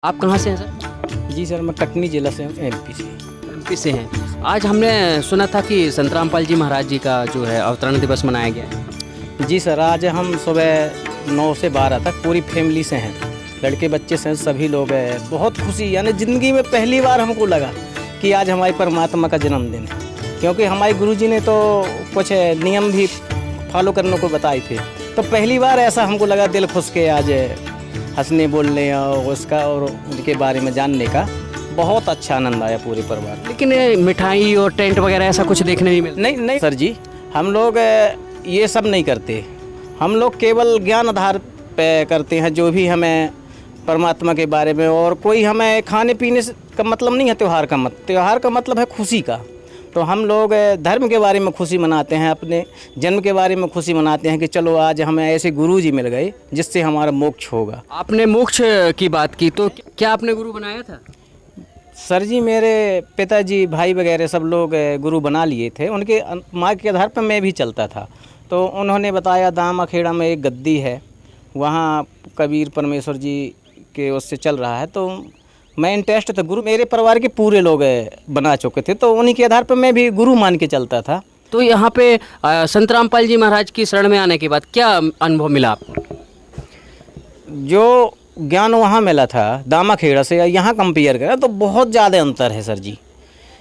आप कहाँ से हैं सर? जी सर, मैं कटनी जिला से हूँ, एमपी से। एमपी से हैं। आज हमने सुना था कि संत रामपाल जी महाराज जी का जो है अवतरण दिवस मनाया गया है। जी सर, आज हम सुबह 9 से 12 तक पूरी फैमिली से हैं, लड़के बच्चे से सभी लोग हैं। बहुत खुशी, यानी ज़िंदगी में पहली बार हमको लगा कि आज हमारे परमात्मा का जन्मदिन है, क्योंकि हमारे गुरुजी ने तो कुछ नियम भी फॉलो करने को बताए थे। तो पहली बार ऐसा हमको लगा, दिल खुश के आज हंसने बोलने और उसका और उनके बारे में जानने का बहुत अच्छा आनंद आया पूरे परिवार। लेकिन ये मिठाई और टेंट वगैरह ऐसा कुछ देखने नहीं मिलता? नहीं सर जी, हम लोग ये सब नहीं करते। हम लोग केवल ज्ञान आधार पे करते हैं, जो भी हमें परमात्मा के बारे में। और कोई हमें खाने पीने का मतलब नहीं है त्यौहार का त्यौहार का मतलब है खुशी का। तो हम लोग धर्म के बारे में खुशी मनाते हैं, अपने जन्म के बारे में खुशी मनाते हैं कि चलो आज हमें ऐसे गुरु जी मिल गए जिससे हमारा मोक्ष होगा। आपने मोक्ष की बात की, तो क्या आपने गुरु बनाया था? सर जी, मेरे पिताजी भाई वगैरह सब लोग गुरु बना लिए थे। उनके मार्ग के आधार पर मैं भी चलता था। तो उन्होंने बताया दाम अखेड़ा में एक गद्दी है, वहाँ कबीर परमेश्वर जी के उससे चल रहा है। तो मैं इंटरेस्ट था, गुरु मेरे परिवार के पूरे लोग बना चुके थे, तो उन्हीं के आधार पर मैं भी गुरु मान के चलता था। तो यहाँ पे संत रामपाल जी महाराज की शरण में आने के बाद क्या अनुभव मिला आपको? जो ज्ञान वहाँ मिला था दामा खेड़ा से यहाँ कंपेयर करें तो बहुत ज़्यादा अंतर है सर जी।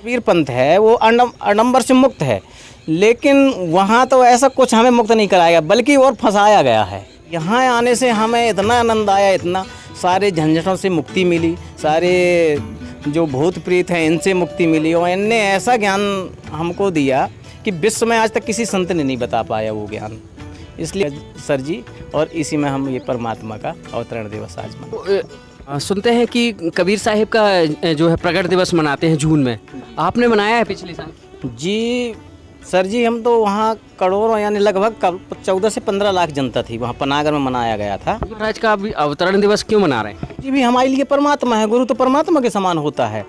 कबीर पंथ है वो आडंबर से मुक्त है, लेकिन वहाँ तो ऐसा कुछ हमें मुक्त नहीं कराया बल्कि और फंसाया गया है। यहाँ आने से हमें इतना आनंद आया, इतना सारे झंझटों से मुक्ति मिली, सारे जो भूत प्रेत हैं इनसे मुक्ति मिली। और इनने ऐसा ज्ञान हमको दिया कि विश्व में आज तक किसी संत ने नहीं बता पाया वो ज्ञान। इसलिए सर जी, और इसी में हम ये परमात्मा का अवतरण दिवस आज मनाते सुनते हैं कि कबीर साहिब का जो है प्रकट दिवस मनाते हैं जून में। आपने मनाया है पिछले साल? जी सर जी, हम तो वहाँ करोड़ों यानी लगभग 14 से 15 लाख जनता थी वहाँ पनागर में मनाया गया था। महाराज का अभी अवतरण दिवस क्यों मना रहे हैं? जी भी हमारे लिए परमात्मा है, गुरु तो परमात्मा के समान होता है,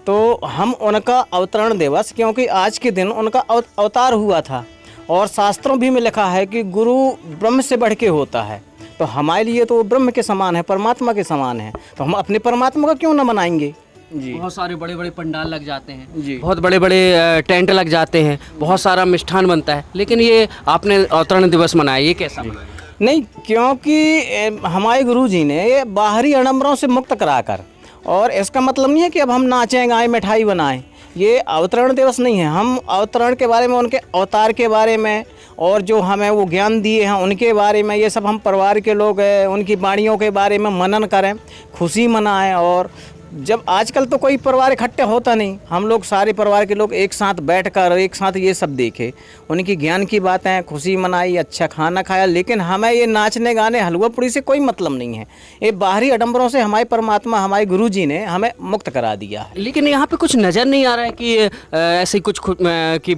तो हम उनका अवतरण दिवस, क्योंकि आज के दिन उनका अवतार हुआ था और शास्त्रों भी में लिखा है कि गुरु ब्रह्म से बढ़ के होता है। तो हमारे लिए तो वो ब्रह्म के समान है, परमात्मा के समान है, तो हम अपने परमात्मा का क्यों ना मनाएंगे जी। बहुत सारे बड़े बड़े पंडाल लग जाते हैं जी, बहुत बड़े बड़े टेंट लग जाते हैं, बहुत सारा मिष्ठान बनता है, लेकिन ये आपने अवतरण दिवस मनाया, ये कैसा मनाया? नहीं, क्योंकि हमारे गुरु जी ने ये बाहरी आडंबरों से मुक्त कराकर, और इसका मतलब नहीं है कि अब हम नाचें गाएं मिठाई बनाएं, ये अवतरण दिवस नहीं है। हम अवतरण के बारे में, उनके अवतार के बारे में और जो हमें वो ज्ञान दिए हैं उनके बारे में, ये सब हम परिवार के लोग उनकी वाणियों के बारे में मनन करें, खुशी मनाएं। और जब आजकल तो कोई परिवार इकट्ठे होता नहीं, हम लोग सारे परिवार के लोग एक साथ बैठकर एक साथ ये सब देखे, उनकी ज्ञान की बातें, खुशी मनाई, अच्छा खाना खाया। लेकिन हमें ये नाचने गाने हलवा पूड़ी से कोई मतलब नहीं है। ये बाहरी आडंबरों से हमारे परमात्मा, हमारे गुरु जी ने हमें मुक्त करा दिया है। लेकिन यहाँ पे कुछ नज़र नहीं आ रहा है कि ऐसे कुछ कि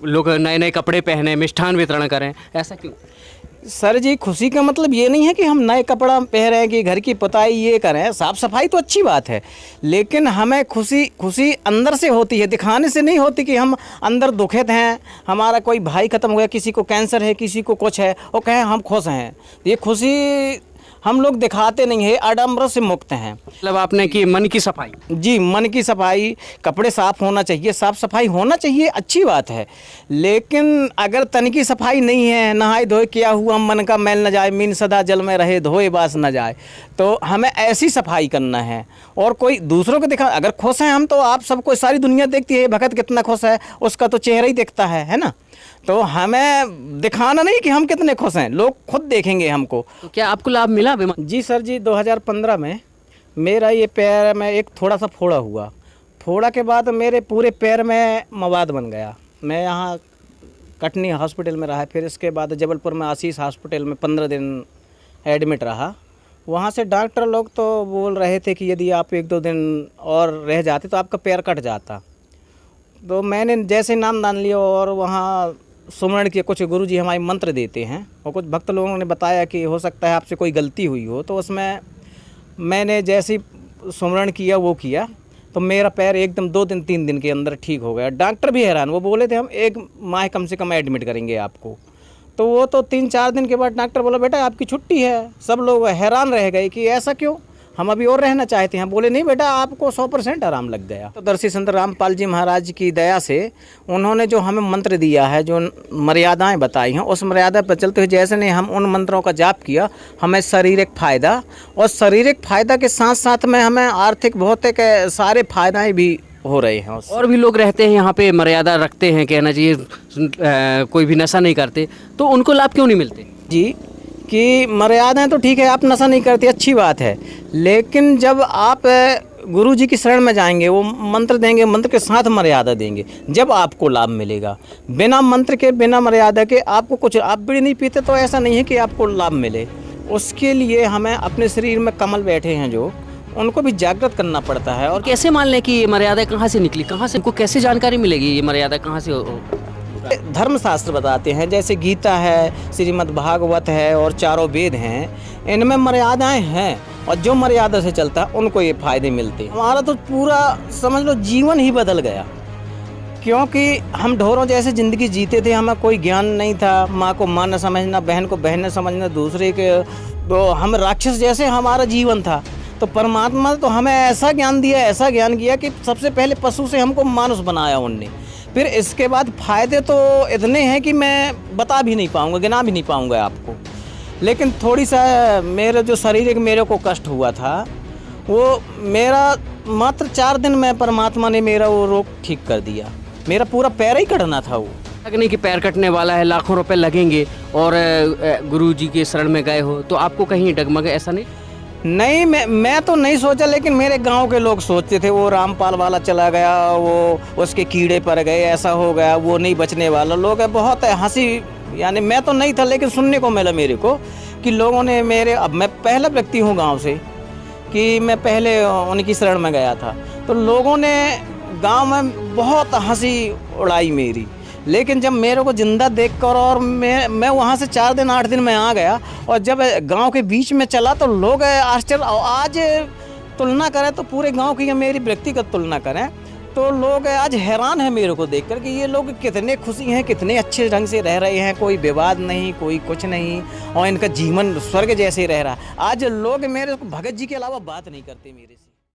लोग नए नए कपड़े पहने, मिष्ठान वितरण करें, ऐसा क्यों? सर जी, खुशी का मतलब ये नहीं है कि हम नए कपड़ा पहने कि घर की पुताई ये करें। साफ़ सफाई तो अच्छी बात है, लेकिन हमें खुशी अंदर से होती है, दिखाने से नहीं होती कि हम अंदर दुखित हैं, हमारा कोई भाई ख़त्म हो गया, किसी को कैंसर है, किसी को कुछ है, वो कहें हम खुश हैं। ये खुशी हम लोग दिखाते नहीं है, आडंबर से मुक्त हैं। मतलब आपने कि मन की सफाई? जी, मन की सफाई, कपड़े साफ़ होना चाहिए, साफ़ सफाई होना चाहिए, अच्छी बात है। लेकिन अगर तन की सफाई नहीं है, नहाए धोए किया हुआ मन का मैल न जाए, मीन सदा जल में रहे धोए बास न जाए, तो हमें ऐसी सफाई करना है। और कोई दूसरों को दिखा, अगर खुश हैं हम तो आप सबको सारी दुनिया देखती है, भगत कितना खुश है उसका तो चेहरा ही दिखता है ना। तो हमें दिखाना नहीं कि हम कितने खुश हैं, लोग खुद देखेंगे हमको। तो क्या आपको लाभ मिला? जी सर जी, 2015 में मेरा ये पैर में एक थोड़ा सा फोड़ा हुआ। फोड़ा के बाद मेरे पूरे पैर में मवाद बन गया। मैं यहाँ कटनी हॉस्पिटल में रहा, फिर इसके बाद जबलपुर में आशीष हॉस्पिटल में 15 दिन एडमिट रहा। वहाँ से डॉक्टर लोग तो बोल रहे थे कि यदि आप 1-2 दिन और रह जाते तो आपका पैर कट जाता। तो मैंने जैसे नाम दान लिया और वहाँ सुमरण किया, कुछ गुरुजी हमारे मंत्र देते हैं और कुछ भक्त लोगों ने बताया कि हो सकता है आपसे कोई गलती हुई हो, तो उसमें मैंने जैसे सुमरण किया वो किया तो मेरा पैर एकदम 2 दिन 3 दिन के अंदर ठीक हो गया। डॉक्टर भी हैरान, वो बोले थे हम 1 माह कम से कम एडमिट करेंगे आपको। तो वो तो 3-4 दिन के बाद डॉक्टर बोला बेटा आपकी छुट्टी है। सब लोग हैरान रह गए कि ऐसा क्यों। हम अभी और रहना चाहते हैं। बोले नहीं बेटा, आपको 100% आराम लग गया। तो दर्शी संत रामपाल जी महाराज की दया से उन्होंने जो हमें मंत्र दिया है, जो मर्यादाएं बताई हैं, उस मर्यादा पर चलते हुए जैसे ने हम उन मंत्रों का जाप किया, हमें शारीरिक फ़ायदा और शारीरिक फ़ायदा के साथ साथ में हमें आर्थिक भौतिक सारे फायदाएँ भी हो रहे हैं। और भी लोग रहते हैं यहाँ पे, मर्यादा रखते हैं, कहना चाहिए कोई भी नशा नहीं करते, तो उनको लाभ क्यों नहीं मिलते? जी, कि मर्यादाएं तो ठीक है, आप नशा नहीं करते, अच्छी बात है, लेकिन जब आप गुरु जी की शरण में जाएंगे, वो मंत्र देंगे, मंत्र के साथ मर्यादा देंगे, जब आपको लाभ मिलेगा। बिना मंत्र के, बिना मर्यादा के आपको कुछ, आप बीड़ी नहीं पीते तो ऐसा नहीं है कि आपको लाभ मिले। उसके लिए हमें अपने शरीर में कमल बैठे हैं जो, उनको भी जागृत करना पड़ता है। और कैसे मान लें कि ये मर्यादा कहाँ से निकली, कहाँ से, उनको कैसे जानकारी मिलेगी ये मर्यादा कहाँ से धर्मशास्त्र बताते हैं, जैसे गीता है, श्रीमद् भागवत है और चारों वेद हैं, इनमें मर्यादाएं हैं और जो मर्यादा से चलता है उनको ये फायदे मिलते हैं। हमारा तो पूरा समझ लो जीवन ही बदल गया, क्योंकि हम ढोरों जैसे ज़िंदगी जीते थे, हमें कोई ज्ञान नहीं था, माँ को माँ न समझना, बहन को बहन न समझना, दूसरे के तो हम राक्षस जैसे हमारा जीवन था। तो परमात्मा तो हमें ऐसा ज्ञान दिया, ऐसा ज्ञान किया कि सबसे पहले पशु से हमको मानुष बनाया उनने। फिर इसके बाद फ़ायदे तो इतने हैं कि मैं बता भी नहीं पाऊँगा, गिना भी नहीं पाऊँगा आपको। लेकिन थोड़ी सा मेरे जो शारीरिक मेरे को कष्ट हुआ था, वो मेरा मात्र 4 दिन में परमात्मा ने मेरा वो रोग ठीक कर दिया। मेरा पूरा पैर ही कटना था वो। नहीं कि पैर कटने वाला है, लाखों रुपए लगेंगे और गुरु जी के शरण में गए हो, तो आपको कहीं डगमगे ऐसा नहीं? नहीं, मैं तो नहीं सोचा, लेकिन मेरे गांव के लोग सोचते थे वो रामपाल वाला चला गया, वो उसके कीड़े पड़ गए, ऐसा हो गया, वो नहीं बचने वाला। लोग बहुत हंसी, यानी मैं तो नहीं था लेकिन सुनने को मिला मेरे को कि लोगों ने मेरे, अब मैं पहला व्यक्ति हूँ गांव से कि मैं पहले उनकी शरण में गया था, तो लोगों ने गांव में बहुत हंसी उड़ाई मेरी। लेकिन जब मेरे को जिंदा देखकर और मैं वहाँ से 4 दिन 8 दिन में आ गया और जब गांव के बीच में चला तो लोग आश्चर्य, आज तुलना करें तो पूरे गांव की, मेरी व्यक्तिगत तुलना करें तो लोग आज हैरान हैं मेरे को देखकर कि ये लोग कितने खुशी हैं, कितने अच्छे ढंग से रह रहे हैं, कोई विवाद नहीं, कोई कुछ नहीं, और इनका जीवन स्वर्ग जैसे रह रहा है। आज लोग मेरे को भगत जी के अलावा बात नहीं करते मेरे से।